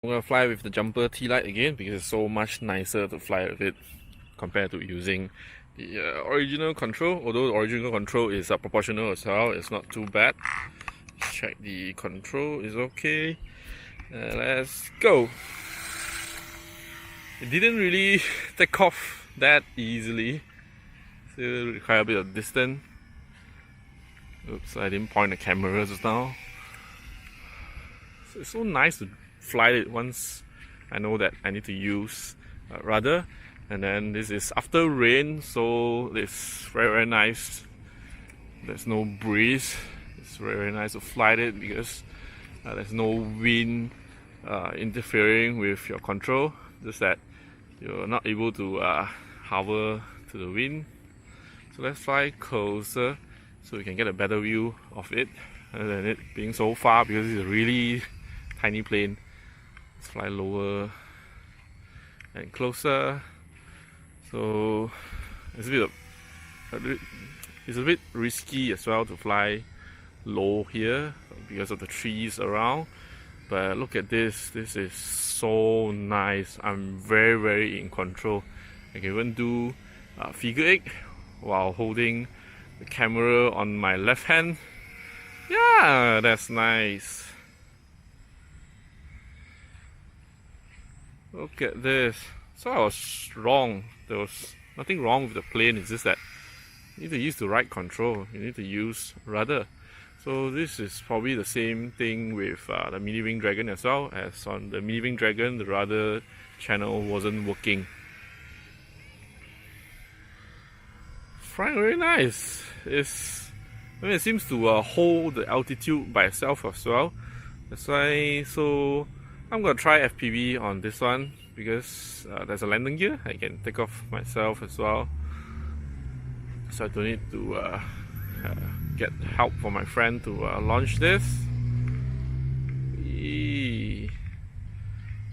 I'm gonna fly with the jumper T-Light again because it's so much nicer to fly with it compared to using the original control. Although the original control is proportional as well, it's not too bad. Check the control is okay. Let's go. It didn't really take off that easily. Still require a bit of distance. Oops, I didn't point the camera just now. So it's so nice to fly it once I know that I need to use rudder. And then this is after rain, so it's very nice. There's no breeze. It's very nice to fly it because there's no wind interfering with your control. Just that you're not able to hover to the wind. So let's fly closer so we can get a better view of it rather than it being so far because it's a really tiny plane. Let's fly lower and closer. So it's a bit risky as well to fly low here because of the trees around. But look at this. This is so nice. I'm very in control. I can even do figure eight while holding the camera on my left hand. Yeah, that's nice. Look at this. So I was wrong. There was nothing wrong with the plane. It's just that you need to use the right control. You need to use rudder. So this is probably the same thing with the Mini Wing Dragon as well. As on the Mini Wing Dragon, the rudder channel wasn't working. Flying very nice. It seems to hold the altitude by itself as well. That's why. So I'm gonna try FPV on this one because there's a landing gear. I can take off myself as well, so I don't need to get help from my friend to launch this.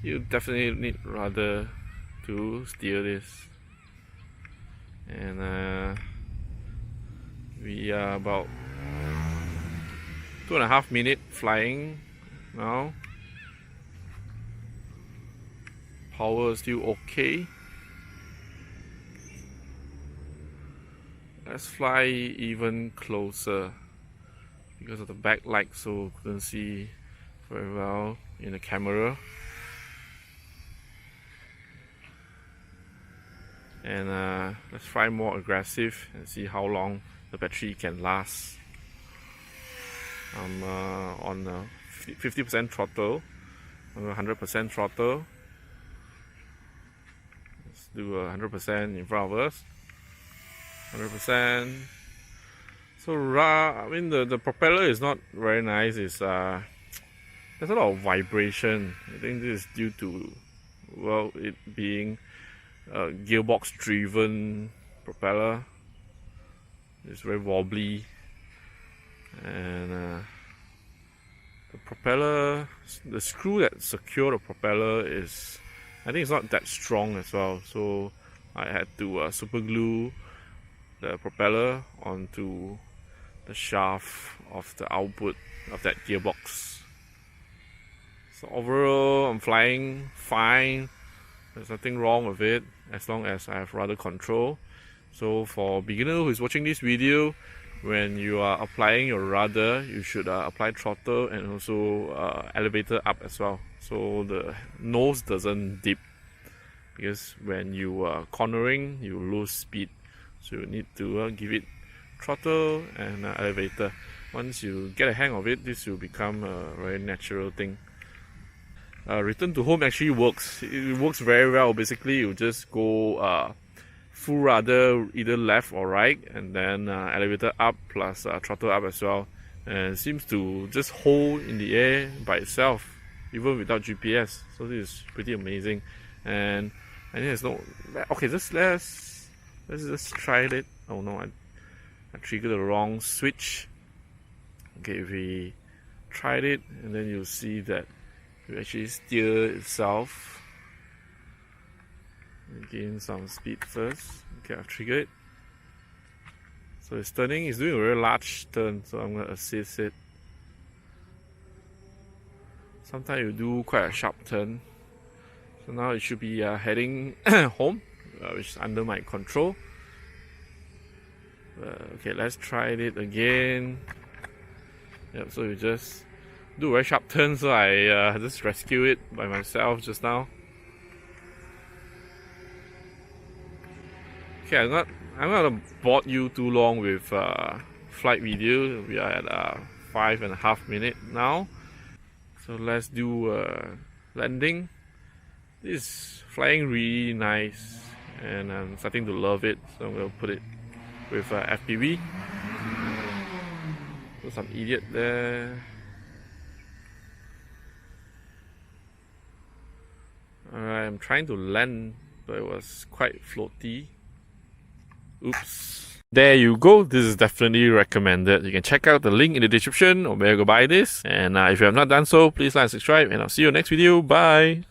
You definitely need rudder to steer this. And we are about 2.5 minutes flying now. Power is still okay. Let's fly even closer because of the backlight, so couldn't see very well in the camera. And let's fly more aggressive and see how long the battery can last. I'm on 50% throttle, 100% throttle. Let's do 100% in front of us. 100%. So I mean the propeller is not very nice. It's there's a lot of vibration. I think this is due to it being a gearbox driven propeller. It's very wobbly, and the propeller, the screw that secure the propeller is, I think it's not that strong as well. So I had to super glue the propeller onto the shaft of the output of that gearbox. So overall, I'm flying fine. There's nothing wrong with it as long as I have rudder control. So for beginner who is watching this video, when you are applying your rudder, you should apply throttle and also elevator up as well, so the nose doesn't dip, because when you are cornering, you lose speed. So you need to give it throttle and elevator. Once you get a hang of it, this will become a very natural thing. Return to home actually works. It works very well. Basically, you just go full rudder, either left or right, and then elevator up plus throttle up as well. And it seems to just hold in the air by itself, even without GPS. So this is pretty amazing. And I think there's no. Okay, let's just try it. Oh no, I triggered the wrong switch. Okay, if we tried it, and then you'll see that it actually steer itself. Gain some speed first. Okay, I've triggered it. So it's turning, it's doing a very large turn, so I'm going to assist it. sometimes you do quite a sharp turn. So now it should be heading home, which is under my control. Okay, let's try it again. Yep, so you just do a very sharp turn, so I just rescue it by myself just now. Okay, I'm not gonna bore you too long with flight video. We are at 5.5 minutes now. So let's do landing. This is flying really nice, and I'm starting to love it. So I'm gonna put it with FPV. So some idiot there. Alright, I'm trying to land, but it was quite floaty. Oops. There you go. This is definitely recommended. You can check out the link in the description or where you go buy this. And if you have not done so, please like and subscribe, and I'll see you next video. Bye.